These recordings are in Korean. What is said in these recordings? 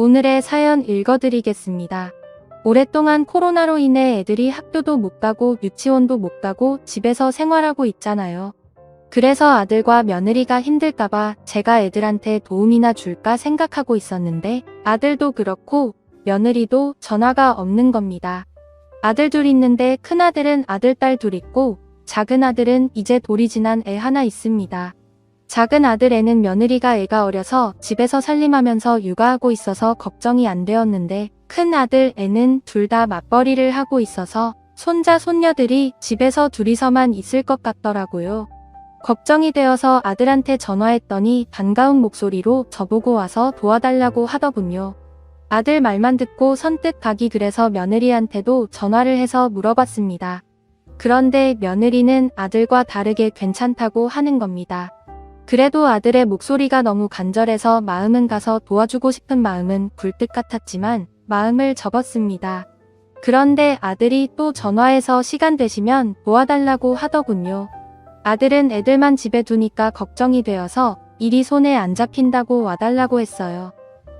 오늘의 사연 읽어드리겠습니다. 오랫동안 코로나로 인해 애들이 학교도 못 가고 유치원도 못 가고 집에서 생활하고 있잖아요. 그래서 아들과 며느리가 힘들까봐 제가 애들한테 도움이나 줄까 생각하고 있었는데 아들도 그렇고 며느리도 전화가 없는 겁니다. 아들 둘 있는데 큰아들은 아들 딸 둘 있고 작은 아들은 이제 돌이 지난 애 하나 있습니다. 작은 아들 애는 며느리가 애가 어려서 집에서 살림하면서 육아하고 있어서 걱정이 안 되었는데 큰 아들 애는 둘 다 맞벌이를 하고 있어서 손자 손녀들이 집에서 둘이서만 있을 것 같더라고요. 걱정이 되어서 아들한테 전화했더니 반가운 목소리로 저보고 와서 도와달라고 하더군요. 아들 말만 듣고 선뜻 가기 그래서 며느리한테도 전화를 해서 물어봤습니다. 그런데 며느리는 아들과 다르게 괜찮다고 하는 겁니다. 그래도 아들의 목소리가 너무 간절해서 마음은 가서 도와주고 싶은 마음은 굴뚝 같았지만 마음을 접었습니다. 그런데 아들이 또 전화해서 시간 되시면 도와달라고 하더군요. 아들은 애들만 집에 두니까 걱정이 되어서 일이 손에 안 잡힌다고 와달라고 했어요.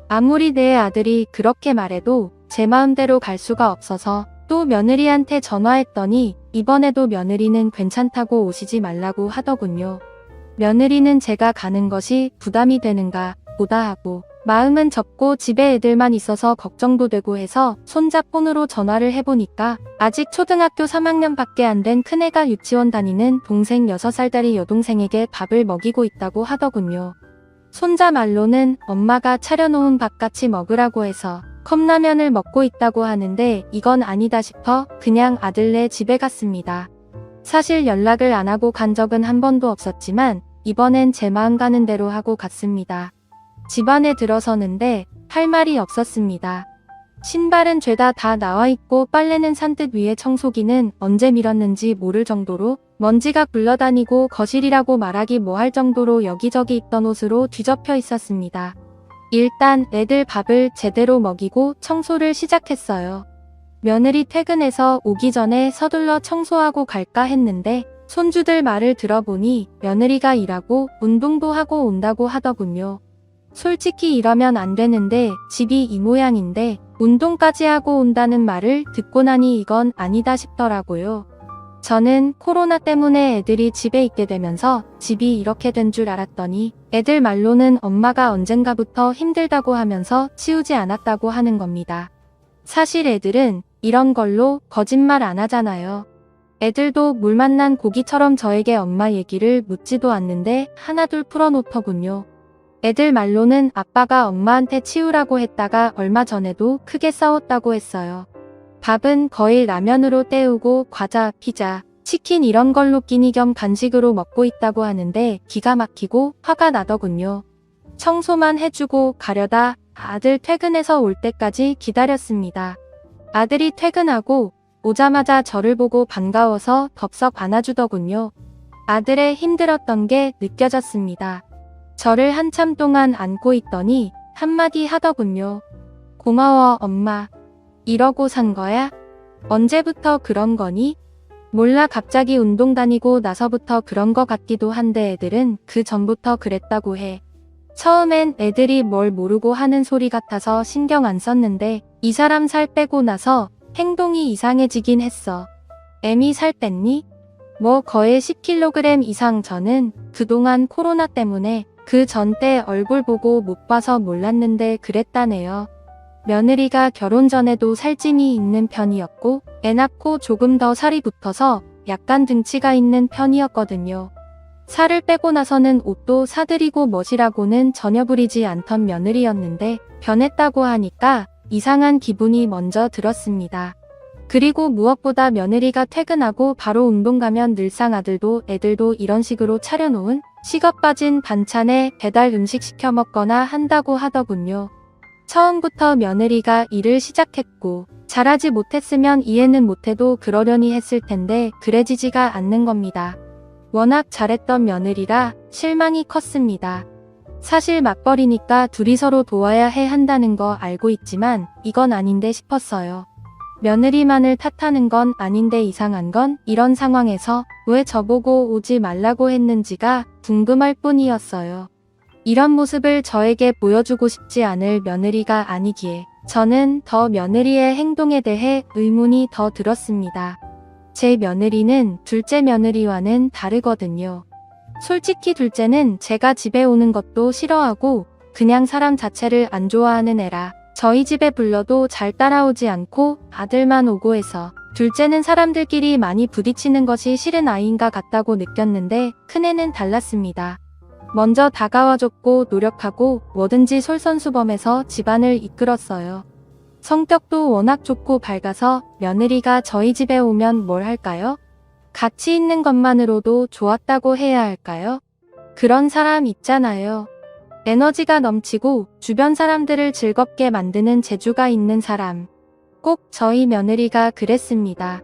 아무리 내 아들이 그렇게 말해도 제 마음대로 갈 수가 없어서 또 며느리한테 전화했더니 이번에도 며느리는 괜찮다고 오시지 말라고 하더군요. 며느리는 제가 가는 것이 부담이 되는가 보다 하고 마음은 접고 집에 애들만 있어서 걱정도 되고 해서 손자 폰으로 전화를 해보니까 아직 초등학교 3학년 밖에 안 된 큰애가 유치원 다니는 동생 6살짜리 여동생에게 밥을 먹이고 있다고 하더군요. 손자 말로는 엄마가 차려놓은 밥 같이 먹으라고 해서 컵라면을 먹고 있다고 하는데 이건 아니다 싶어 그냥 아들네 집에 갔습니다. 사실 연락을 안 하고 간 적은 한 번도 없었지만 이번엔 제 마음 가는 대로 하고 갔습니다. 집 안에 들어서는데 할 말이 없었습니다. 신발은 죄다 다 나와 있고 빨래는 산뜻 위에 청소기는 언제 밀었는지 모를 정도로 먼지가 굴러다니고 거실이라고 말하기 뭐할 정도로 여기저기 있던 옷으로 뒤덮여 있었습니다. 일단 애들 밥을 제대로 먹이고 청소를 시작했어요. 며느리 퇴근해서 오기 전에 서둘러 청소하고 갈까 했는데 손주들 말을 들어보니 며느리가 일하고 운동도 하고 온다고 하더군요. 솔직히 이러면 안 되는데 집이 이 모양인데 운동까지 하고 온다는 말을 듣고 나니 이건 아니다 싶더라고요. 저는 코로나 때문에 애들이 집에 있게 되면서 집이 이렇게 된 줄 알았더니 애들 말로는 엄마가 언젠가부터 힘들다고 하면서 치우지 않았다고 하는 겁니다. 사실 애들은 이런 걸로 거짓말 안 하잖아요. 애들도 물 만난 고기처럼 저에게 엄마 얘기를 묻지도 않는데 하나둘 풀어놓더군요. 애들 말로는 아빠가 엄마한테 치우라고 했다가 얼마 전에도 크게 싸웠다고 했어요. 밥은 거의 라면으로 때우고 과자, 피자, 치킨 이런 걸로 끼니 겸 간식으로 먹고 있다고 하는데 기가 막히고 화가 나더군요. 청소만 해주고 가려다 아들 퇴근해서 올 때까지 기다렸습니다. 아들이 퇴근하고 오자마자 저를 보고 반가워서 덥석 안아주더군요. 아들의 힘들었던 게 느껴졌습니다. 저를 한참 동안 안고 있더니 한마디 하더군요. 고마워 엄마. 이러고 산 거야? 언제부터 그런 거니? 몰라 갑자기 운동 다니고 나서부터 그런 거 같기도 한데 애들은 그 전부터 그랬다고 해. 처음엔 애들이 뭘 모르고 하는 소리 같아서 신경 안 썼는데 이 사람 살 빼고 나서 행동이 이상해지긴 했어. 애미 살 뺐니? 뭐 거의 10kg 이상. 저는 그동안 코로나 때문에 그 전 때 얼굴 보고 못 봐서 몰랐는데 그랬다네요. 며느리가 결혼 전에도 살찐이 있는 편이었고 애 낳고 조금 더 살이 붙어서 약간 등치가 있는 편이었거든요. 살을 빼고 나서는 옷도 사드리고 멋이라고는 전혀 부리지 않던 며느리였는데 변했다고 하니까 이상한 기분이 먼저 들었습니다. 그리고 무엇보다 며느리가 퇴근하고 바로 운동 가면 늘상 아들도 애들도 이런 식으로 차려놓은 식어 빠진 반찬에 배달 음식 시켜 먹거나 한다고 하더군요. 처음부터 며느리가 일을 시작했고 잘하지 못했으면 이해는 못해도 그러려니 했을 텐데 그래지지가 않는 겁니다. 워낙 잘했던 며느리라 실망이 컸습니다. 사실 맞벌이니까 둘이 서로 도와야 해 한다는 거 알고 있지만 이건 아닌데 싶었어요. 며느리만을 탓하는 건 아닌데 이상한 건 이런 상황에서 왜 저보고 오지 말라고 했는지가 궁금할 뿐이었어요. 이런 모습을 저에게 보여주고 싶지 않을 며느리가 아니기에 저는 더 며느리의 행동에 대해 의문이 더 들었습니다. 제 며느리는 둘째 며느리와는 다르거든요. 솔직히 둘째는 제가 집에 오는 것도 싫어하고 그냥 사람 자체를 안 좋아하는 애라 저희 집에 불러도 잘 따라오지 않고 아들만 오고 해서 둘째는 사람들끼리 많이 부딪히는 것이 싫은 아이인가 같다고 느꼈는데 큰애는 달랐습니다. 먼저 다가와줬고 노력하고 뭐든지 솔선수범해서 집안을 이끌었어요. 성격도 워낙 좋고 밝아서 며느리가 저희 집에 오면 뭘 할까요? 같이 있는 것만으로도 좋았다고 해야 할까요? 그런 사람 있잖아요. 에너지가 넘치고 주변 사람들을 즐겁게 만드는 재주가 있는 사람. 꼭 저희 며느리가 그랬습니다.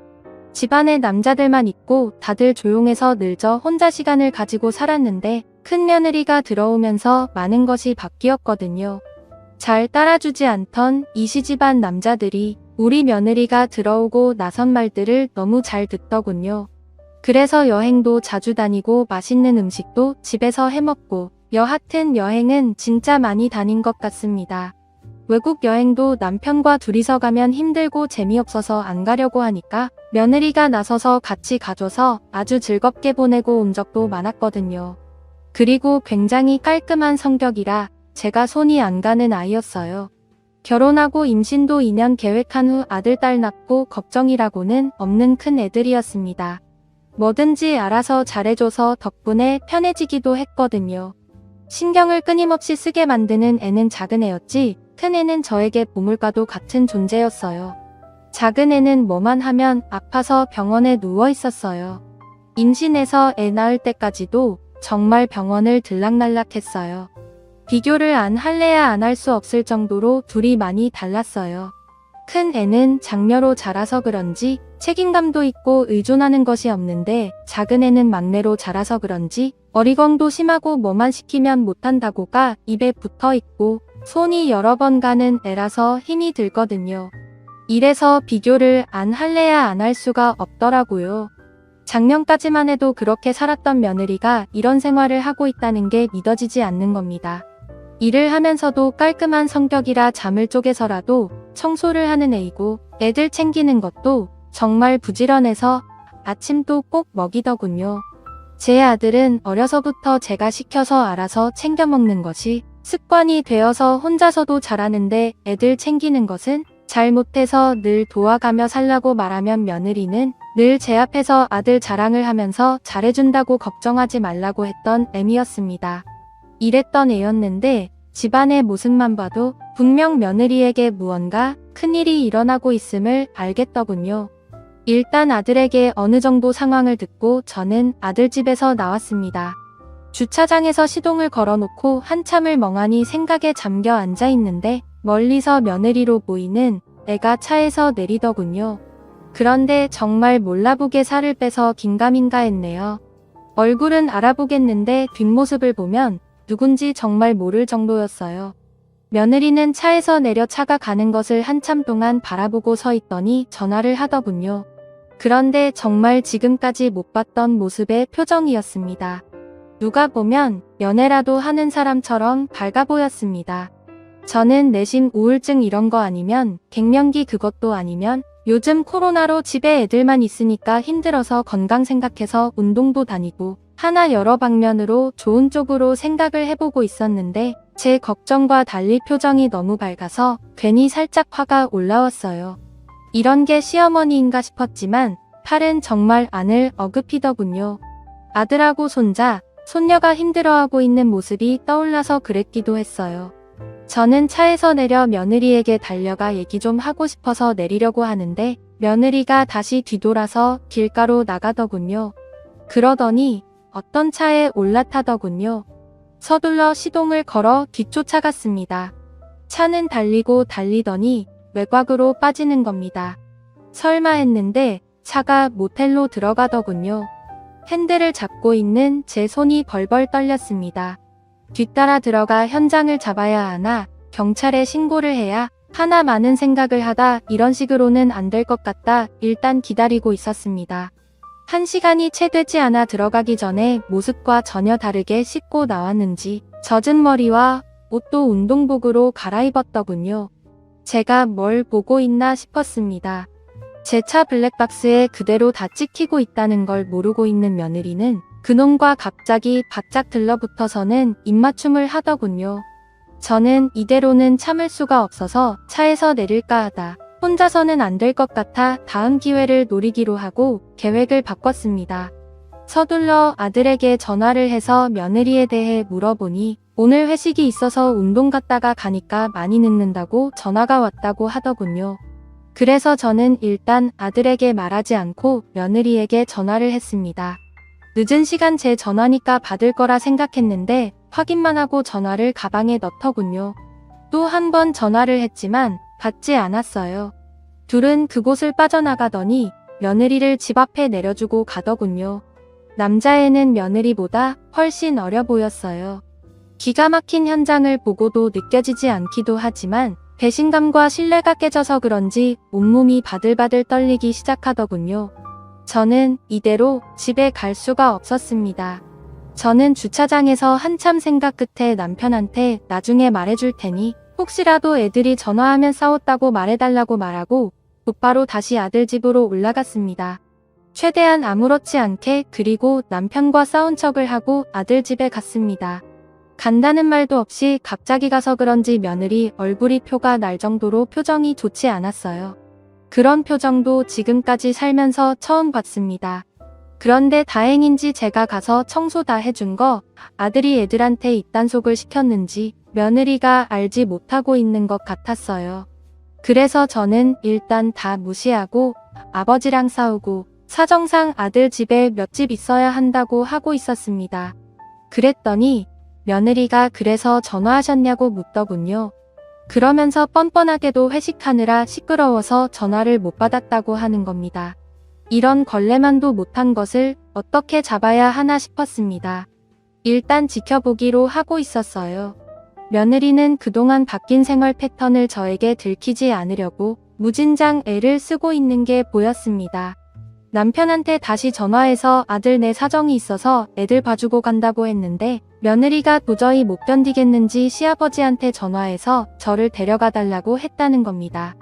집안에 남자들만 있고 다들 조용해서 늘 저 혼자 시간을 가지고 살았는데 큰 며느리가 들어오면서 많은 것이 바뀌었거든요. 잘 따라주지 않던 이 시집안 남자들이 우리 며느리가 들어오고 나선 말들을 너무 잘 듣더군요. 그래서 여행도 자주 다니고 맛있는 음식도 집에서 해먹고 여하튼 여행은 진짜 많이 다닌 것 같습니다. 외국 여행도 남편과 둘이서 가면 힘들고 재미없어서 안 가려고 하니까 며느리가 나서서 같이 가줘서 아주 즐겁게 보내고 온 적도 많았거든요. 그리고 굉장히 깔끔한 성격이라 제가 손이 안 가는 아이였어요. 결혼하고 임신도 2년 계획한 후 아들, 딸 낳고 걱정이라고는 없는 큰 애들이었습니다. 뭐든지 알아서 잘해줘서 덕분에 편해지기도 했거든요. 신경을 끊임없이 쓰게 만드는 애는 작은 애였지 큰 애는 저에게 보물과도 같은 존재였어요. 작은 애는 뭐만 하면 아파서 병원에 누워 있었어요. 임신해서 애 낳을 때까지도 정말 병원을 들락날락했어요. 비교를 안 할래야 안 할 수 없을 정도로 둘이 많이 달랐어요. 큰 애는 장녀로 자라서 그런지 책임감도 있고 의존하는 것이 없는데 작은 애는 막내로 자라서 그런지 어리광도 심하고 뭐만 시키면 못한다고가 입에 붙어 있고 손이 여러 번 가는 애라서 힘이 들거든요. 이래서 비교를 안 할래야 안 할 수가 없더라고요. 작년까지만 해도 그렇게 살았던 며느리가 이런 생활을 하고 있다는 게 믿어지지 않는 겁니다. 일을 하면서도 깔끔한 성격이라 잠을 쪼개서라도 청소를 하는 애이고 애들 챙기는 것도 정말 부지런해서 아침도 꼭 먹이더군요. 제 아들은 어려서부터 제가 시켜서 알아서 챙겨 먹는 것이 습관이 되어서 혼자서도 잘하는데 애들 챙기는 것은 잘 못해서 늘 도와가며 살라고 말하면 며느리는 늘 제 앞에서 아들 자랑을 하면서 잘해준다고 걱정하지 말라고 했던 애미였습니다. 이랬던 애였는데 집안의 모습만 봐도 분명 며느리에게 무언가 큰일이 일어나고 있음을 알겠더군요. 일단 아들에게 어느 정도 상황을 듣고 저는 아들 집에서 나왔습니다. 주차장에서 시동을 걸어놓고 한참을 멍하니 생각에 잠겨 앉아 있는데 멀리서 며느리로 보이는 애가 차에서 내리더군요. 그런데 정말 몰라보게 살을 빼서 긴가민가 했네요. 얼굴은 알아보겠는데 뒷모습을 보면 누군지 정말 모를 정도였어요. 며느리는 차에서 내려 차가 가는 것을 한참 동안 바라보고 서 있더니 전화를 하더군요. 그런데 정말 지금까지 못 봤던 모습의 표정이었습니다. 누가 보면 연애라도 하는 사람처럼 밝아 보였습니다. 저는 내심 우울증 이런 거 아니면 갱년기 그것도 아니면 요즘 코로나로 집에 애들만 있으니까 힘들어서 건강 생각해서 운동도 다니고 하나 여러 방면으로 좋은 쪽으로 생각을 해보고 있었는데 제 걱정과 달리 표정이 너무 밝아서 괜히 살짝 화가 올라왔어요. 이런 게 시어머니인가 싶었지만 팔은 정말 안을 어긋피더군요. 아들하고 손자, 손녀가 힘들어하고 있는 모습이 떠올라서 그랬기도 했어요. 저는 차에서 내려 며느리에게 달려가 얘기 좀 하고 싶어서 내리려고 하는데 며느리가 다시 뒤돌아서 길가로 나가더군요. 그러더니 어떤 차에 올라타더군요. 서둘러 시동을 걸어 뒤쫓아갔습니다. 차는 달리고 달리더니 외곽으로 빠지는 겁니다. 설마 했는데 차가 모텔로 들어가더군요. 핸들을 잡고 있는 제 손이 벌벌 떨렸습니다. 뒤따라 들어가 현장을 잡아야 하나, 경찰에 신고를 해야 하나 많은 생각을 하다 이런 식으로는 안 될 것 같다 일단 기다리고 있었습니다. 1시간이 채 되지 않아 들어가기 전에 모습과 전혀 다르게 씻고 나왔는지 젖은 머리와 옷도 운동복으로 갈아입었더군요. 제가 뭘 보고 있나 싶었습니다. 제 차 블랙박스에 그대로 다 찍히고 있다는 걸 모르고 있는 며느리는 그놈과 갑자기 바짝 들러붙어서는 입맞춤을 하더군요. 저는 이대로는 참을 수가 없어서 차에서 내릴까 하다 혼자서는 안 될 것 같아 다음 기회를 노리기로 하고 계획을 바꿨습니다. 서둘러 아들에게 전화를 해서 며느리에 대해 물어보니 오늘 회식이 있어서 운동 갔다가 가니까 많이 늦는다고 전화가 왔다고 하더군요. 그래서 저는 일단 아들에게 말하지 않고 며느리에게 전화를 했습니다. 늦은 시간 제 전화니까 받을 거라 생각했는데 확인만 하고 전화를 가방에 넣더군요. 또 한 번 전화를 했지만 받지 않았어요. 둘은 그곳을 빠져나가더니 며느리를 집 앞에 내려주고 가더군요. 남자애는 며느리보다 훨씬 어려 보였어요. 기가 막힌 현장을 보고도 느껴지지 않기도 하지만 배신감과 신뢰가 깨져서 그런지 온몸이 바들바들 떨리기 시작하더군요. 저는 이대로 집에 갈 수가 없었습니다. 저는 주차장에서 한참 생각 끝에 남편한테 나중에 말해줄 테니 혹시라도 애들이 전화하면 싸웠다고 말해달라고 말하고 곧바로 다시 아들 집으로 올라갔습니다. 최대한 아무렇지 않게 그리고 남편과 싸운 척을 하고 아들 집에 갔습니다. 간다는 말도 없이 갑자기 가서 그런지 며느리 얼굴이 표가 날 정도로 표정이 좋지 않았어요. 그런 표정도 지금까지 살면서 처음 봤습니다. 그런데 다행인지 제가 가서 청소 다 해준 거 아들이 애들한테 입단속을 시켰는지 며느리가 알지 못하고 있는 것 같았어요. 그래서 저는 일단 다 무시하고 아버지랑 싸우고 사정상 아들 집에 몇 집 있어야 한다고 하고 있었습니다. 그랬더니 며느리가 그래서 전화하셨냐고 묻더군요. 그러면서 뻔뻔하게도 회식하느라 시끄러워서 전화를 못 받았다고 하는 겁니다. 이런 걸레만도 못한 것을 어떻게 잡아야 하나 싶었습니다. 일단 지켜보기로 하고 있었어요. 며느리는 그동안 바뀐 생활 패턴을 저에게 들키지 않으려고 무진장 애를 쓰고 있는 게 보였습니다. 남편한테 다시 전화해서 아들 내 사정이 있어서 애들 봐주고 간다고 했는데 며느리가 도저히 못 견디겠는지 시아버지한테 전화해서 저를 데려가 달라고 했다는 겁니다.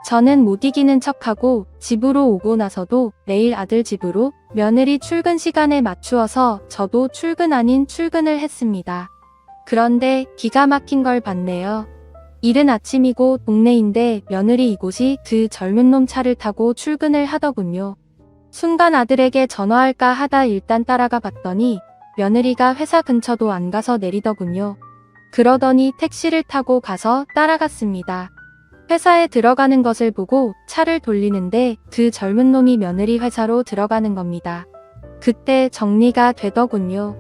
저는 못 이기는 척하고 집으로 오고 나서도 내일 아들 집으로 며느리 출근 시간에 맞추어서 저도 출근 아닌 출근을 했습니다. 그런데 기가 막힌 걸 봤네요. 이른 아침이고 동네인데 며느리 이곳이 그 젊은 놈 차를 타고 출근을 하더군요. 순간 아들에게 전화할까 하다 일단 따라가 봤더니 며느리가 회사 근처도 안 가서 내리더군요. 그러더니 택시를 타고 가서 따라갔습니다. 회사에 들어가는 것을 보고 차를 돌리는데 그 젊은 놈이 며느리 회사로 들어가는 겁니다. 그때 정리가 되더군요.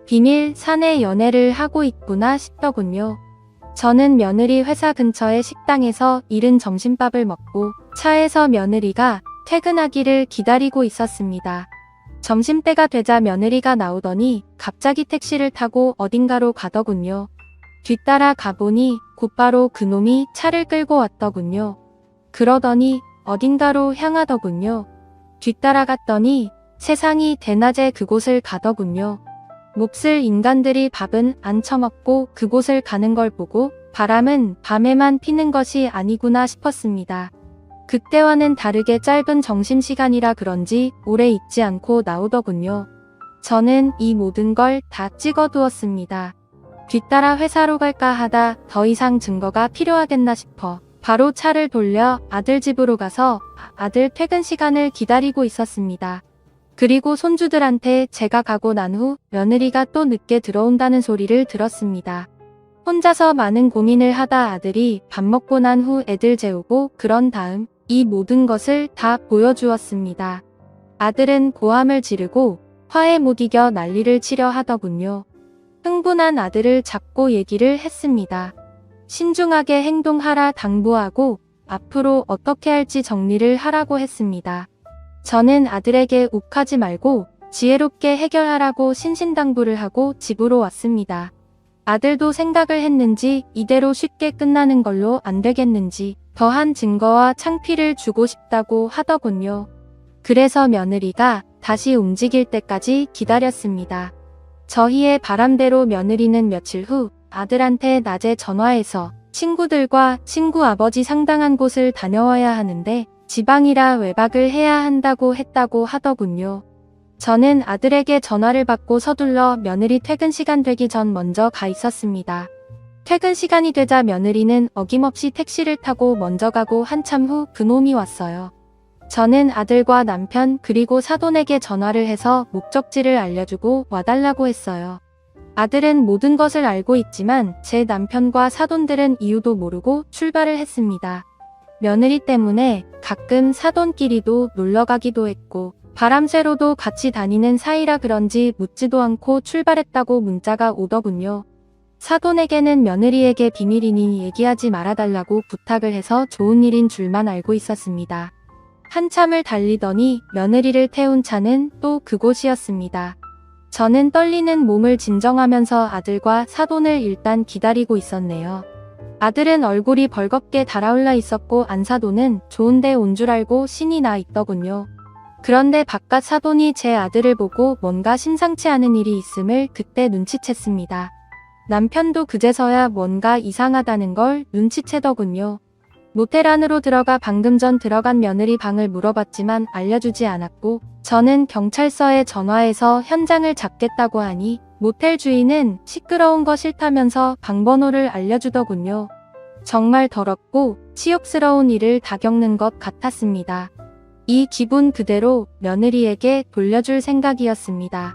비밀 사내 연애를 하고 있구나 싶더군요. 저는 며느리 회사 근처의 식당에서 이른 점심밥을 먹고 차에서 며느리가 퇴근하기를 기다리고 있었습니다. 점심때가 되자 며느리가 나오더니 갑자기 택시를 타고 어딘가로 가더군요. 뒤따라 가보니 곧바로 그놈이 차를 끌고 왔더군요. 그러더니 어딘가로 향하더군요. 뒤따라갔더니 세상이 대낮에 그곳을 가더군요. 몹쓸 인간들이 밥은 안 처먹고 그곳을 가는 걸 보고 바람은 밤에만 피는 것이 아니구나 싶었습니다. 그때와는 다르게 짧은 점심시간이라 그런지 오래 있지 않고 나오더군요. 저는 이 모든 걸 다 찍어두었습니다. 뒤따라 회사로 갈까 하다 더 이상 증거가 필요하겠나 싶어 바로 차를 돌려 아들 집으로 가서 아들 퇴근 시간을 기다리고 있었습니다. 그리고 손주들한테 제가 가고 난 후 며느리가 또 늦게 들어온다는 소리를 들었습니다. 혼자서 많은 고민을 하다 아들이 밥 먹고 난 후 애들 재우고 그런 다음 이 모든 것을 다 보여주었습니다. 아들은 고함을 지르고 화에 못 이겨 난리를 치려 하더군요. 흥분한 아들을 잡고 얘기를 했습니다. 신중하게 행동하라 당부하고 앞으로 어떻게 할지 정리를 하라고 했습니다. 저는 아들에게 욱하지 말고 지혜롭게 해결하라고 신신당부를 하고 집으로 왔습니다. 아들도 생각을 했는지 이대로 쉽게 끝나는 걸로 안 되겠는지 더한 증거와 창피를 주고 싶다고 하더군요. 그래서 며느리가 다시 움직일 때까지 기다렸습니다. 저희의 바람대로 며느리는 며칠 후 아들한테 낮에 전화해서 친구들과 친구 아버지 상당한 곳을 다녀와야 하는데 지방이라 외박을 해야 한다고 했다고 하더군요. 저는 아들에게 전화를 받고 서둘러 며느리 퇴근 시간 되기 전 먼저 가 있었습니다. 퇴근 시간이 되자 며느리는 어김없이 택시를 타고 먼저 가고 한참 후 그놈이 왔어요. 저는 아들과 남편 그리고 사돈에게 전화를 해서 목적지를 알려주고 와달라고 했어요. 아들은 모든 것을 알고 있지만 제 남편과 사돈들은 이유도 모르고 출발을 했습니다. 며느리 때문에 가끔 사돈끼리도 놀러가기도 했고 바람쇠로도 같이 다니는 사이라 그런지 묻지도 않고 출발했다고 문자가 오더군요. 사돈에게는 며느리에게 비밀이니 얘기하지 말아달라고 부탁을 해서 좋은 일인 줄만 알고 있었습니다. 한참을 달리더니 며느리를 태운 차는 또 그곳이었습니다. 저는 떨리는 몸을 진정하면서 아들과 사돈을 일단 기다리고 있었네요. 아들은 얼굴이 벌겋게 달아올라 있었고 안사돈은 좋은데 온 줄 알고 신이 나 있더군요. 그런데 바깥 사돈이 제 아들을 보고 뭔가 심상치 않은 일이 있음을 그때 눈치챘습니다. 남편도 그제서야 뭔가 이상하다는 걸 눈치채더군요. 모텔 안으로 들어가 방금 전 들어간 며느리 방을 물어봤지만 알려주지 않았고 저는 경찰서에 전화해서 현장을 잡겠다고 하니 모텔 주인은 시끄러운 거 싫다면서 방번호를 알려주더군요. 정말 더럽고 치욕스러운 일을 다 겪는 것 같았습니다. 이 기분 그대로 며느리에게 돌려줄 생각이었습니다.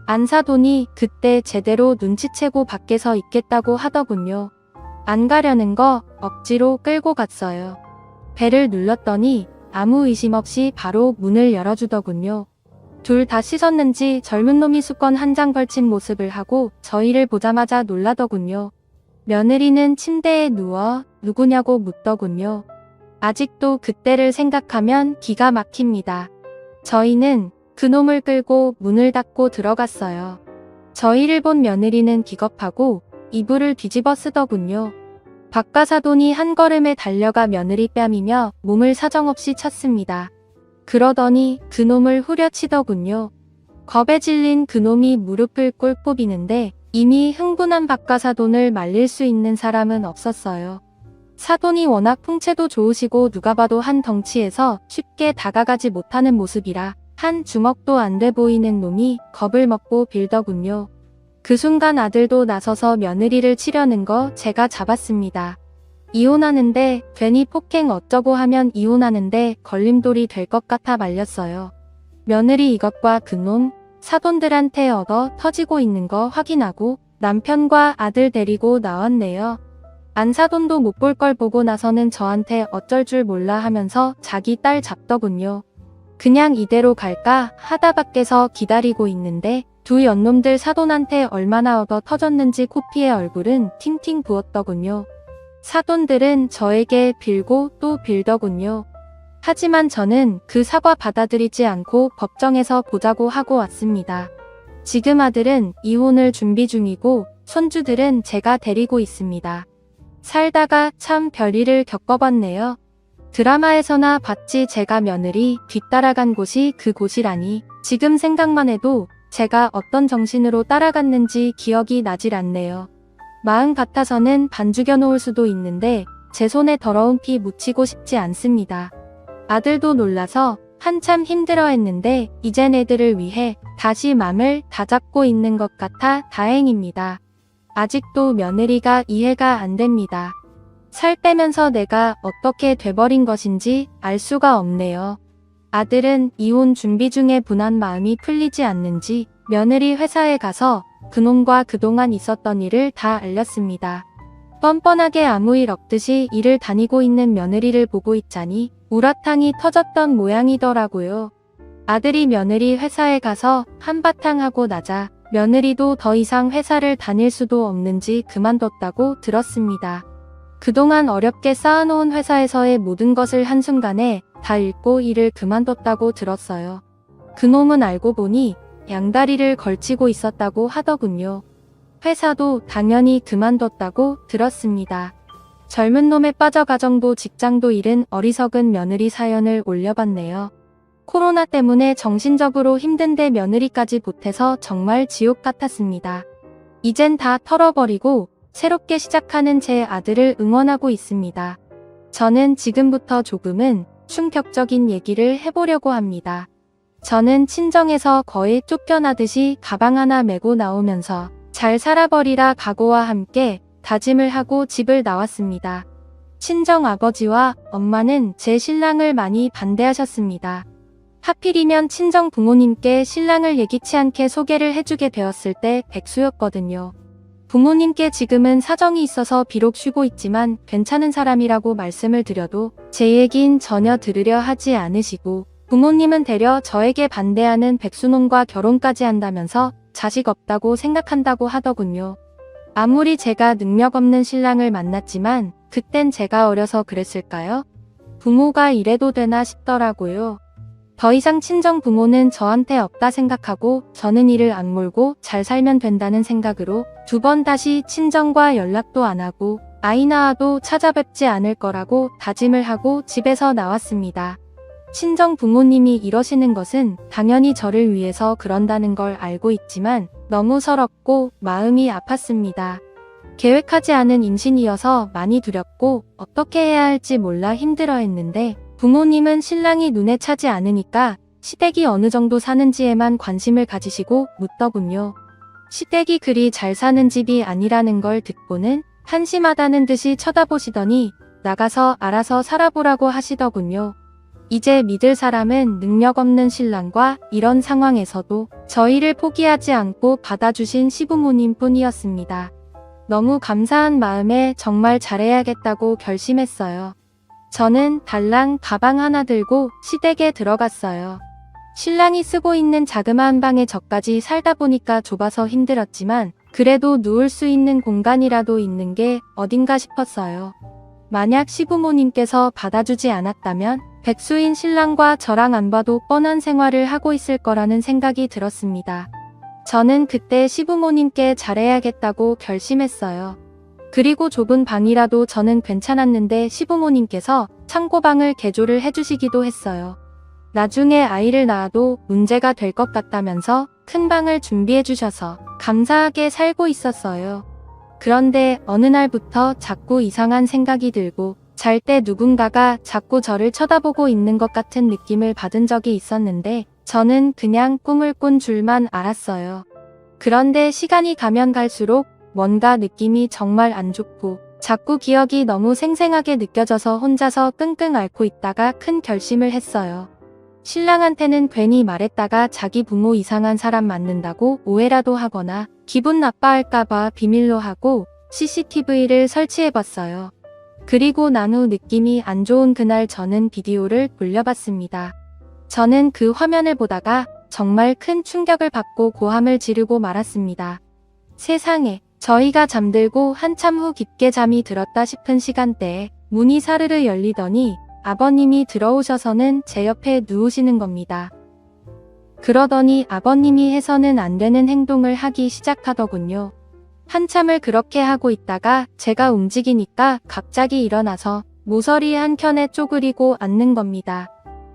안사돈이 그때 제대로 눈치채고 밖에서 있겠다고 하더군요. 안 가려는 거 억지로 끌고 갔어요. 배를 눌렀더니 아무 의심 없이 바로 문을 열어주더군요. 둘 다 씻었는지 젊은 놈이 수건 한 장 걸친 모습을 하고 저희를 보자마자 놀라더군요. 며느리는 침대에 누워 누구냐고 묻더군요. 아직도 그때를 생각하면 기가 막힙니다. 저희는 그놈을 끌고 문을 닫고 들어갔어요. 저희를 본 며느리는 기겁하고 이불을 뒤집어 쓰더군요. 박가사돈이 한 걸음에 달려가 며느리 뺨이며 몸을 사정없이 쳤습니다. 그러더니 그놈을 후려치더군요. 겁에 질린 그놈이 무릎을 꿇고비는데 이미 흥분한 박가사돈을 말릴 수 있는 사람은 없었어요. 사돈이 워낙 풍채도 좋으시고 누가 봐도 한 덩치에서 쉽게 다가가지 못하는 모습이라 한 주먹도 안 돼 보이는 놈이 겁을 먹고 빌더군요. 그 순간 아들도 나서서 며느리를 치려는 거 제가 잡았습니다. 이혼하는데 괜히 폭행 어쩌고 하면 이혼하는데 걸림돌이 될 것 같아 말렸어요. 며느리 이것과 그놈 사돈들한테 얻어 터지고 있는 거 확인하고 남편과 아들 데리고 나왔네요. 안사돈도 못 볼 걸 보고 나서는 저한테 어쩔 줄 몰라 하면서 자기 딸 잡더군요. 그냥 이대로 갈까 하다 밖에서 기다리고 있는데 두 연놈들 사돈한테 얼마나 얻어 터졌는지 코피의 얼굴은 팅팅 부었더군요. 사돈들은 저에게 빌고 또 빌더군요. 하지만 저는 그 사과 받아들이지 않고 법정에서 보자고 하고 왔습니다. 지금 아들은 이혼을 준비 중이고 손주들은 제가 데리고 있습니다. 살다가 참 별일을 겪어봤네요. 드라마에서나 봤지 제가 며느리 뒤따라간 곳이 그곳이라니 지금 생각만 해도 제가 어떤 정신으로 따라갔는지 기억이 나질 않네요. 마음 같아서는 반죽여 놓을 수도 있는데 제 손에 더러운 피 묻히고 싶지 않습니다. 아들도 놀라서 한참 힘들어했는데 이젠 애들을 위해 다시 맘을 다잡고 있는 것 같아 다행입니다. 아직도 며느리가 이해가 안 됩니다. 살 빼면서 내가 어떻게 돼버린 것인지 알 수가 없네요. 아들은 이혼 준비 중에 분한 마음이 풀리지 않는지 며느리 회사에 가서 그놈과 그동안 있었던 일을 다 알렸습니다. 뻔뻔하게 아무 일 없듯이 일을 다니고 있는 며느리를 보고 있자니 우라탕이 터졌던 모양이더라고요. 아들이 며느리 회사에 가서 한바탕 하고 나자 며느리도 더 이상 회사를 다닐 수도 없는지 그만뒀다고 들었습니다. 그동안 어렵게 쌓아놓은 회사에서의 모든 것을 한순간에 다 잃고 일을 그만뒀다고 들었어요. 그놈은 알고 보니 양다리를 걸치고 있었다고 하더군요. 회사도 당연히 그만뒀다고 들었습니다. 젊은 놈에 빠져 가정도 직장도 잃은 어리석은 며느리 사연을 올려봤네요. 코로나 때문에 정신적으로 힘든데 며느리까지 보태서 정말 지옥 같았습니다. 이젠 다 털어버리고 새롭게 시작하는 제 아들을 응원하고 있습니다. 저는 지금부터 조금은 충격적인 얘기를 해보려고 합니다. 저는 친정에서 거의 쫓겨나듯이 가방 하나 메고 나오면서 잘 살아버리라 각오와 함께 다짐을 하고 집을 나왔습니다. 친정 아버지와 엄마는 제 신랑을 많이 반대하셨습니다. 하필이면 친정 부모님께 신랑을 예기치 않게 소개를 해주게 되었을 때 백수였거든요. 부모님께 지금은 사정이 있어서 비록 쉬고 있지만 괜찮은 사람이라고 말씀을 드려도 제 얘긴 전혀 들으려 하지 않으시고 부모님은 되려 저에게 반대하는 백수놈과 결혼까지 한다면서 자식 없다고 생각한다고 하더군요. 아무리 제가 능력 없는 신랑을 만났지만 그땐 제가 어려서 그랬을까요? 부모가 이래도 되나 싶더라고요. 더 이상 친정 부모는 저한테 없다 생각하고 저는 이를 악물고 잘 살면 된다는 생각으로 2번 다시 친정과 연락도 안 하고 아이 낳아도 찾아뵙지 않을 거라고 다짐을 하고 집에서 나왔습니다. 친정 부모님이 이러시는 것은 당연히 저를 위해서 그런다는 걸 알고 있지만 너무 서럽고 마음이 아팠습니다. 계획하지 않은 임신이어서 많이 두렵고 어떻게 해야 할지 몰라 힘들어했는데 부모님은 신랑이 눈에 차지 않으니까 시댁이 어느 정도 사는지에만 관심을 가지시고 묻더군요. 시댁이 그리 잘 사는 집이 아니라는 걸 듣고는 한심하다는 듯이 쳐다보시더니 나가서 알아서 살아보라고 하시더군요. 이제 믿을 사람은 능력 없는 신랑과 이런 상황에서도 저희를 포기하지 않고 받아주신 시부모님 뿐이었습니다. 너무 감사한 마음에 정말 잘해야겠다고 결심했어요. 저는 달랑 가방 하나 들고 시댁에 들어갔어요. 신랑이 쓰고 있는 자그마한 방에 저까지 살다 보니까 좁아서 힘들었지만 그래도 누울 수 있는 공간이라도 있는 게 어딘가 싶었어요. 만약 시부모님께서 받아주지 않았다면 백수인 신랑과 저랑 안 봐도 뻔한 생활을 하고 있을 거라는 생각이 들었습니다. 저는 그때 시부모님께 잘해야겠다고 결심했어요. 그리고 좁은 방이라도 저는 괜찮았는데 시부모님께서 창고방을 개조를 해주시기도 했어요. 나중에 아이를 낳아도 문제가 될 것 같다면서 큰 방을 준비해 주셔서 감사하게 살고 있었어요. 그런데 어느 날부터 자꾸 이상한 생각이 들고 잘 때 누군가가 자꾸 저를 쳐다보고 있는 것 같은 느낌을 받은 적이 있었는데 저는 그냥 꿈을 꾼 줄만 알았어요. 그런데 시간이 가면 갈수록 뭔가 느낌이 정말 안 좋고 자꾸 기억이 너무 생생하게 느껴져서 혼자서 끙끙 앓고 있다가 큰 결심을 했어요. 신랑한테는 괜히 말했다가 자기 부모 이상한 사람 만난다고 오해라도 하거나 기분 나빠할까봐 비밀로 하고 CCTV를 설치해봤어요. 그리고 난 후 느낌이 안 좋은 그날 저는 비디오를 돌려봤습니다. 저는 그 화면을 보다가 정말 큰 충격을 받고 고함을 지르고 말았습니다. 세상에, 저희가 잠들고 한참 후 깊게 잠이 들었다 싶은 시간대에 문이 사르르 열리더니 아버님이 들어오셔서는 제 옆에 누우시는 겁니다. 그러더니 아버님이 해서는 안 되는 행동을 하기 시작하더군요. 한참을 그렇게 하고 있다가 제가 움직이니까 갑자기 일어나서 모서리 한 켠에 쪼그리고 앉는 겁니다.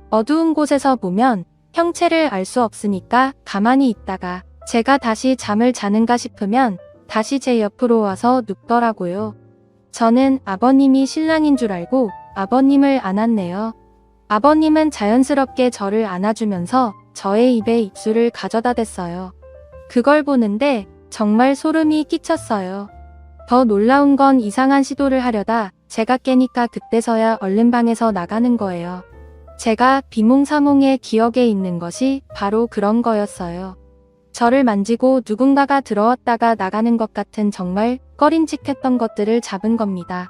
어두운 곳에서 보면 형체를 알 수 없으니까 가만히 있다가 제가 다시 잠을 자는가 싶으면 다시 제 옆으로 와서 눕더라고요. 저는 아버님이 신랑인 줄 알고 아버님을 안았네요. 아버님은 자연스럽게 저를 안아주면서 저의 입에 입술을 가져다 댔어요. 그걸 보는데 정말 소름이 끼쳤어요. 더 놀라운 건 이상한 시도를 하려다 제가 깨니까 그때서야 얼른 방에서 나가는 거예요. 제가 비몽사몽의 기억에 있는 것이 바로 그런 거였어요. 저를 만지고 누군가가 들어왔다가 나가는 것 같은 정말 꺼림칙했던 것들을 잡은 겁니다.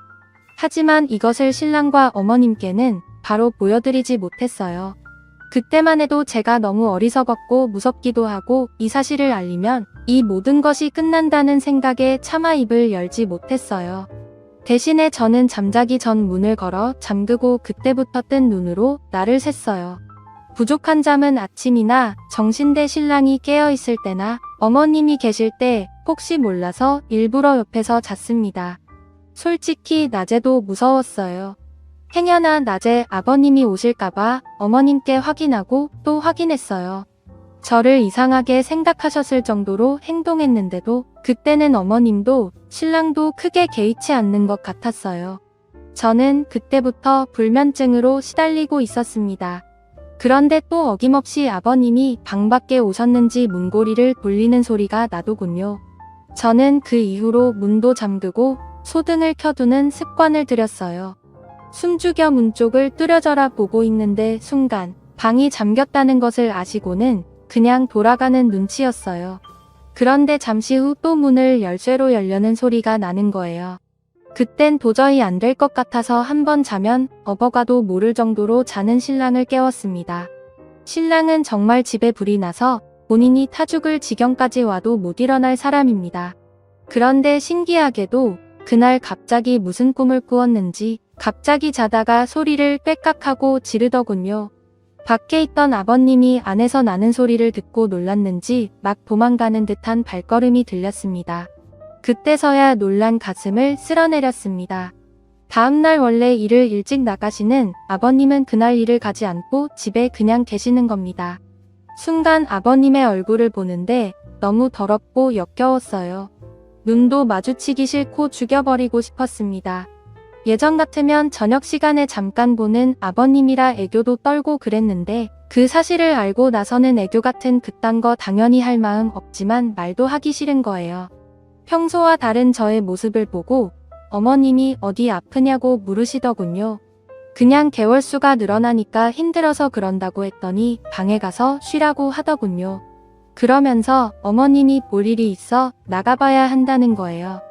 하지만 이것을 신랑과 어머님께는 바로 보여드리지 못했어요. 그때만 해도 제가 너무 어리석었고 무섭기도 하고 이 사실을 알리면 이 모든 것이 끝난다는 생각에 차마 입을 열지 못했어요. 대신에 저는 잠자기 전 문을 걸어 잠그고 그때부터 뜬 눈으로 날을 샜어요. 부족한 잠은 아침이나 정신대 신랑이 깨어있을 때나 어머님이 계실 때 혹시 몰라서 일부러 옆에서 잤습니다. 솔직히 낮에도 무서웠어요. 행여나 낮에 아버님이 오실까봐 어머님께 확인하고 또 확인했어요. 저를 이상하게 생각하셨을 정도로 행동했는데도 그때는 어머님도 신랑도 크게 개의치 않는 것 같았어요. 저는 그때부터 불면증으로 시달리고 있었습니다. 그런데 또 어김없이 아버님이 방 밖에 오셨는지 문고리를 돌리는 소리가 나더군요. 저는 그 이후로 문도 잠그고 소등을 켜두는 습관을 들였어요. 숨죽여 문 쪽을 뚜려져라 보고 있는데 순간 방이 잠겼다는 것을 아시고는 그냥 돌아가는 눈치였어요. 그런데 잠시 후 또 문을 열쇠로 열려는 소리가 나는 거예요. 그땐 도저히 안 될 것 같아서 한번 자면 업어가도 모를 정도로 자는 신랑을 깨웠습니다. 신랑은 정말 집에 불이 나서 본인이 타 죽을 지경까지 와도 못 일어날 사람입니다. 그런데 신기하게도 그날 갑자기 무슨 꿈을 꾸었는지 갑자기 자다가 소리를 꽥깍하고 지르더군요. 밖에 있던 아버님이 안에서 나는 소리를 듣고 놀랐는지 막 도망가는 듯한 발걸음이 들렸습니다. 그때서야 놀란 가슴을 쓸어내렸습니다. 다음날 원래 일을 일찍 나가시는 아버님은 그날 일을 가지 않고 집에 그냥 계시는 겁니다. 순간 아버님의 얼굴을 보는데 너무 더럽고 역겨웠어요. 눈도 마주치기 싫고 죽여버리고 싶었습니다. 예전 같으면 저녁 시간에 잠깐 보는 아버님이라 애교도 떨고 그랬는데 그 사실을 알고 나서는 애교 같은 그딴 거 당연히 할 마음 없지만 말도 하기 싫은 거예요. 평소와 다른 저의 모습을 보고 어머님이 어디 아프냐고 물으시더군요. 그냥 개월수가 늘어나니까 힘들어서 그런다고 했더니 방에 가서 쉬라고 하더군요. 그러면서 어머님이 볼 일이 있어 나가봐야 한다는 거예요.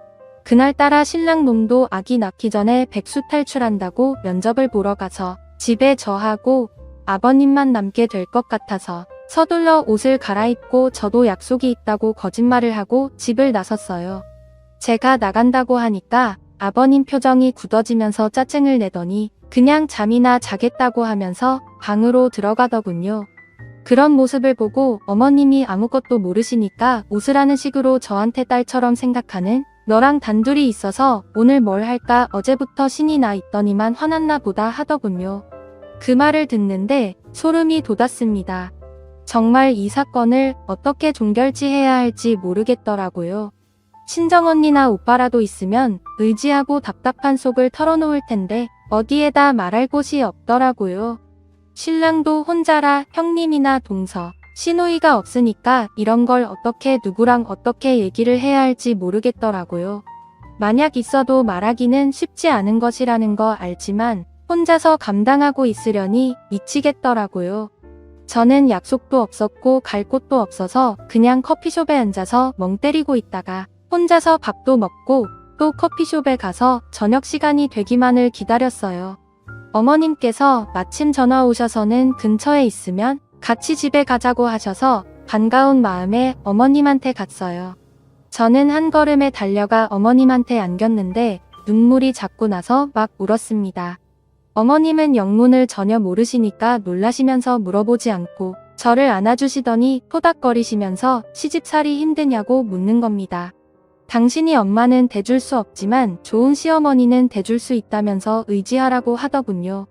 그날따라 신랑 놈도 아기 낳기 전에 백수 탈출한다고 면접을 보러 가서 집에 저하고 아버님만 남게 될 것 같아서 서둘러 옷을 갈아입고 저도 약속이 있다고 거짓말을 하고 집을 나섰어요. 제가 나간다고 하니까 아버님 표정이 굳어지면서 짜증을 내더니 그냥 잠이나 자겠다고 하면서 방으로 들어가더군요. 그런 모습을 보고 어머님이 아무것도 모르시니까 웃으라는 식으로 저한테 딸처럼 생각하는 너랑 단둘이 있어서 오늘 뭘 할까 어제부터 신이 나 있더니만 화났나 보다 하더군요. 그 말을 듣는데 소름이 돋았습니다. 정말 이 사건을 어떻게 종결지해야 할지 모르겠더라고요. 친정언니나 오빠라도 있으면 의지하고 답답한 속을 털어놓을 텐데 어디에다 말할 곳이 없더라고요. 신랑도 혼자라 형님이나 동서, 시누이가 없으니까 이런 걸 어떻게 누구랑 어떻게 얘기를 해야 할지 모르겠더라고요. 만약 있어도 말하기는 쉽지 않은 것이라는 거 알지만 혼자서 감당하고 있으려니 미치겠더라고요. 저는 약속도 없었고 갈 곳도 없어서 그냥 커피숍에 앉아서 멍 때리고 있다가 혼자서 밥도 먹고 또 커피숍에 가서 저녁 시간이 되기만을 기다렸어요. 어머님께서 마침 전화 오셔서는 근처에 있으면 같이 집에 가자고 하셔서 반가운 마음에 어머님한테 갔어요. 저는 한 걸음에 달려가 어머님한테 안겼는데 눈물이 자꾸 나서 막 울었습니다. 어머님은 영문을 전혀 모르시니까 놀라시면서 물어보지 않고 저를 안아주시더니 토닥거리시면서 시집살이 힘드냐고 묻는 겁니다. 당신이 엄마는 대줄 수 없지만 좋은 시어머니는 대줄 수 있다면서 의지하라고 하더군요.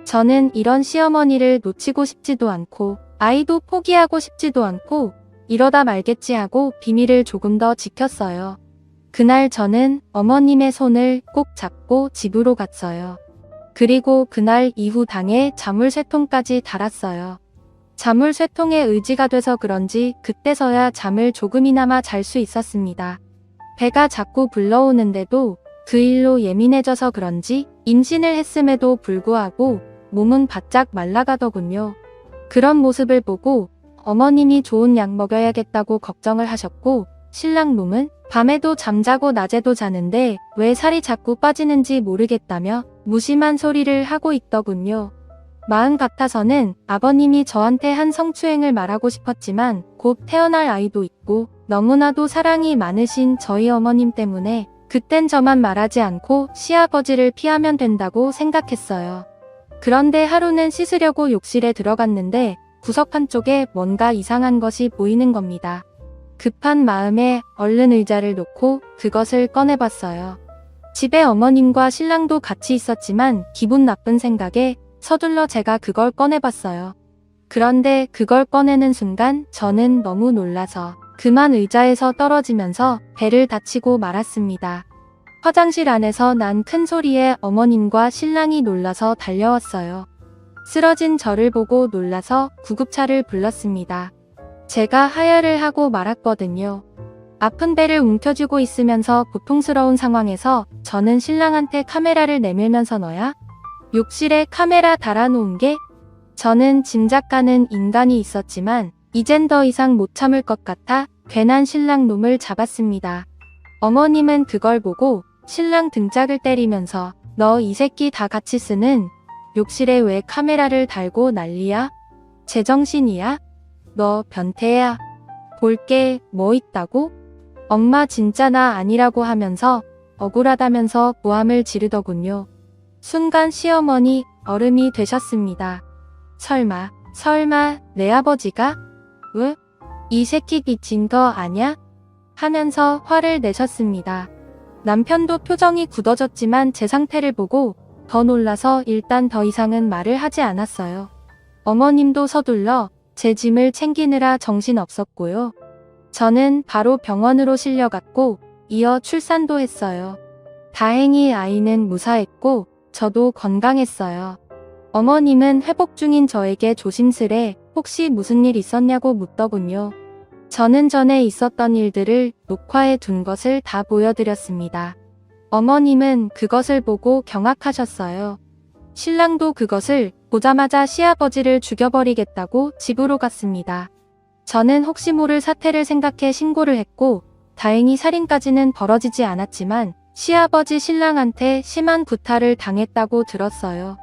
저는 이런 시어머니를 놓치고 싶지도 않고 아이도 포기하고 싶지도 않고 이러다 말겠지 하고 비밀을 조금 더 지켰어요. 그날 저는 어머님의 손을 꼭 잡고 집으로 갔어요. 그리고 그날 이후 당에 자물쇠통까지 달았어요. 자물쇠통에 의지가 돼서 그런지 그때서야 잠을 조금이나마 잘 수 있었습니다. 배가 자꾸 불러오는데도 그 일로 예민해져서 그런지 임신을 했음에도 불구하고 몸은 바짝 말라가더군요. 그런 모습을 보고 어머님이 좋은 약 먹여야겠다고 걱정을 하셨고 신랑 놈은 밤에도 잠자고 낮에도 자는데 왜 살이 자꾸 빠지는지 모르겠다며 무심한 소리를 하고 있더군요. 마음 같아서는 아버님이 저한테 한 성추행을 말하고 싶었지만 곧 태어날 아이도 있고 너무나도 사랑이 많으신 저희 어머님 때문에 그땐 저만 말하지 않고 시아버지를 피하면 된다고 생각했어요. 그런데 하루는 씻으려고 욕실에 들어갔는데 구석 한쪽에 뭔가 이상한 것이 보이는 겁니다. 급한 마음에 얼른 의자를 놓고 그것을 꺼내봤어요. 집에 어머님과 신랑도 같이 있었지만 기분 나쁜 생각에 서둘러 제가 그걸 꺼내봤어요. 그런데 그걸 꺼내는 순간 저는 너무 놀라서 그만 의자에서 떨어지면서 배를 다치고 말았습니다. 화장실 안에서 난 큰 소리에 어머님과 신랑이 놀라서 달려왔어요. 쓰러진 저를 보고 놀라서 구급차를 불렀습니다. 제가 하야를 하고 말았거든요. 아픈 배를 움켜쥐고 있으면서 고통스러운 상황에서 저는 신랑한테 카메라를 내밀면서 너야? 욕실에 카메라 달아놓은 게? 저는 짐작가는 인간이 있었지만 이젠 더 이상 못 참을 것 같아 괜한 신랑 놈을 잡았습니다. 어머님은 그걸 보고 신랑 등짝을 때리면서 너 이 새끼 다 같이 쓰는 욕실에 왜 카메라를 달고 난리야? 제정신이야? 너 변태야? 볼 게 뭐 있다고? 엄마 진짜 나 아니라고 하면서 억울하다면서 고함을 지르더군요. 순간 시어머니 얼음이 되셨습니다. 설마 내 아버지가? 왜? 이 새끼 미친 거 아냐? 하면서 화를 내셨습니다. 남편도 표정이 굳어졌지만 제 상태를 보고 더 놀라서 일단 더 이상은 말을 하지 않았어요. 어머님도 서둘러 제 짐을 챙기느라 정신 없었고요. 저는 바로 병원으로 실려갔고 이어 출산도 했어요. 다행히 아이는 무사했고 저도 건강했어요. 어머님은 회복 중인 저에게 조심스레 혹시 무슨 일 있었냐고 묻더군요. 저는 전에 있었던 일들을 녹화해 둔 것을 다 보여드렸습니다. 어머님은 그것을 보고 경악하셨어요. 신랑도 그것을 보자마자 시아버지를 죽여버리겠다고 집으로 갔습니다. 저는 혹시 모를 사태를 생각해 신고를 했고 다행히 살인까지는 벌어지지 않았지만 시아버지 신랑한테 심한 구타를 당했다고 들었어요.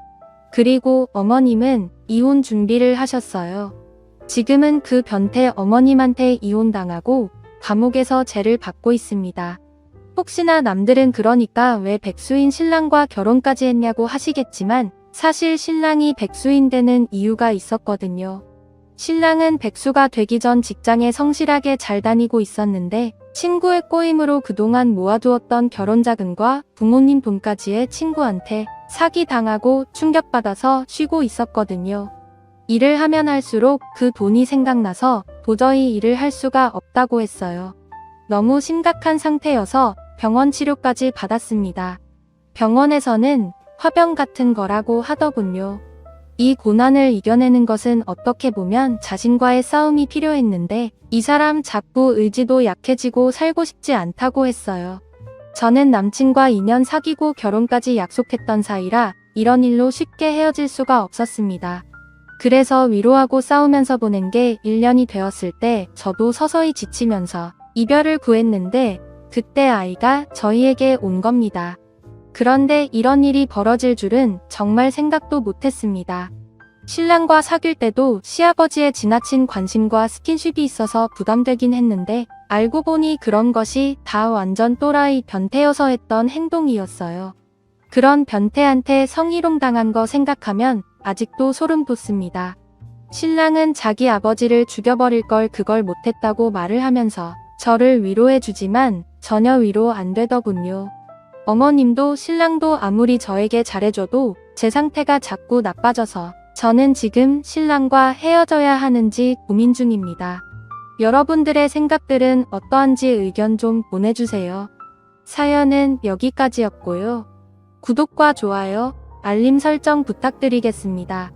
그리고 어머님은 이혼 준비를 하셨어요. 지금은 그 변태 어머님한테 이혼당하고 감옥에서 죄를 받고 있습니다. 혹시나 남들은 그러니까 왜 백수인 신랑과 결혼까지 했냐고 하시겠지만 사실 신랑이 백수인 데는 이유가 있었거든요. 신랑은 백수가 되기 전 직장에 성실하게 잘 다니고 있었는데 친구의 꼬임으로 그동안 모아두었던 결혼자금과 부모님 돈까지의 친구한테 사기당하고 충격받아서 쉬고 있었거든요. 일을 하면 할수록 그 돈이 생각나서 도저히 일을 할 수가 없다고 했어요. 너무 심각한 상태여서 병원 치료까지 받았습니다. 병원에서는 화병 같은 거라고 하더군요. 이 고난을 이겨내는 것은 어떻게 보면 자신과의 싸움이 필요했는데 이 사람 자꾸 의지도 약해지고 살고 싶지 않다고 했어요. 저는 남친과 2년 사귀고 결혼까지 약속했던 사이라 이런 일로 쉽게 헤어질 수가 없었습니다. 그래서 위로하고 싸우면서 보낸 게 1년이 되었을 때 저도 서서히 지치면서 이별을 구했는데 그때 아이가 저희에게 온 겁니다. 그런데 이런 일이 벌어질 줄은 정말 생각도 못했습니다. 신랑과 사귈 때도 시아버지의 지나친 관심과 스킨십이 있어서 부담되긴 했는데 알고 보니 그런 것이 다 완전 또라이 변태여서 했던 행동이었어요. 그런 변태한테 성희롱 당한 거 생각하면 아직도 소름 돋습니다. 신랑은 자기 아버지를 죽여버릴 걸 그걸 못했다고 말을 하면서 저를 위로해주지만 전혀 위로 안 되더군요. 어머님도 신랑도 아무리 저에게 잘해줘도 제 상태가 자꾸 나빠져서 저는 지금 신랑과 헤어져야 하는지 고민 중입니다. 여러분들의 생각들은 어떠한지 의견 좀 보내주세요. 사연은 여기까지였고요. 구독과 좋아요, 알림 설정 부탁드리겠습니다.